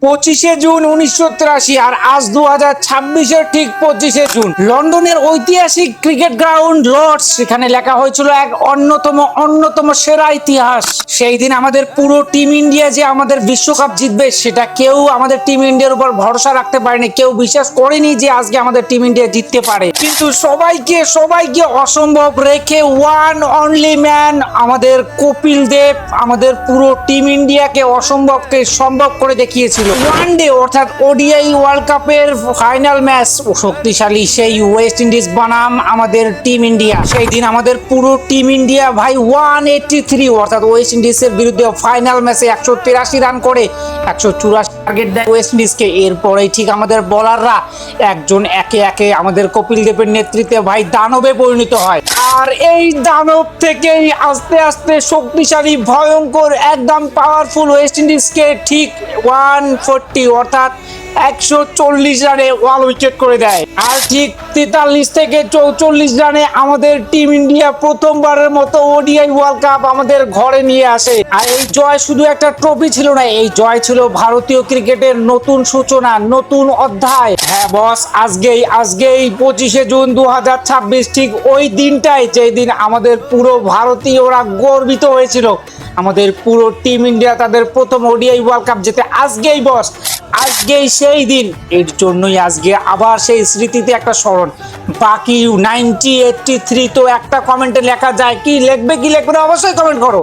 25শে June 1983 আর আজ 2026-এর ঠিক 25শে June লন্ডনের ঐতিহাসিক ক্রিকেট গ্রাউন্ড লর্ডস সেখানে লেখা হয়েছিল এক অন্যতম সেরা ইতিহাস। সেই দিন আমাদের পুরো টিম ইন্ডিয়া যে আমাদের বিশ্বকাপ জিতবে সেটা কেউ আমাদের টিম ইন্ডিয়ার উপর ভরসা রাখতে পারেনি, কেউ বিশ্বাস করেনি যে আজকে আমাদের টিম ইন্ডিয়া জিততে পারে। কিন্তু সবাইকে অসম্ভব রেখে ওয়ান অনলি ম্যান আমাদের কপিল দেব আমাদের পুরো টিম ইন্ডিয়াকে অসম্ভবকে সম্ভব করে দেখিয়েছিল। ওয়ান ডে অর্থাৎ ওডিআই ওয়ার্ল্ড কাপের ফাইনাল ম্যাচ শক্তিশালী সেই ওয়েস্ট ইন্ডিজ বনাম আমাদের টিম ইন্ডিয়া। সেই দিন আমাদের পুরো টিম ইন্ডিয়া ভাই 183 অর্থাৎ ওয়েস্ট ইন্ডিজের বিরুদ্ধে ফাইনাল ম্যাচে 183 রান করে 184 টার্গেট দেয় ওয়েস্ট ইন্ডিজকে। এরপরেই ঠিক আমাদের বোলাররা একজন একে একে আমাদের কপিল দেবের নেতৃত্বে ভাই দানবে পরিণত হয়। আর এই দানব থেকেই আস্তে আস্তে শক্তিশালী ভয়ঙ্কর একদম পাওয়ারফুল ওয়েস্ট ইন্ডিজকে ঠিক 140 অর্থাৎ 140 রানে ওয়াল উইকেট করে দেয়। আর ঠিক 43 থেকে 44 রানে আমাদের টিম ইন্ডিয়া প্রথমবারের মতো ওডিআই ওয়ার্ল্ড কাপ আমাদের ঘরে নিয়ে আসে। আর এই জয় শুধু একটা ট্রফি ছিল না, এই জয় ছিল ভারতীয় ক্রিকেটের নতুন সূচনা, নতুন অধ্যায়। হ্যাঁ বস, আজকেই 25শে জুন 2026 ঠিক ওই দিনটাই যেই দিন আমাদের পুরো ভারতীয়রা গর্বিত হয়েছিল আমাদের পুরো টিম ইন্ডিয়া তাদের প্রথম ওডিআই ওয়ার্ল্ড কাপ জেতে। আজকেই বস, আজকেই সেই দিন। এর জন্যই আজকে আবার সেই স্মৃতিতে একটা স্মরণ। বাকি 1983 তো একটা কমেন্টে লেখা যায়, কি লিখবে অবশ্যই কমেন্ট করো।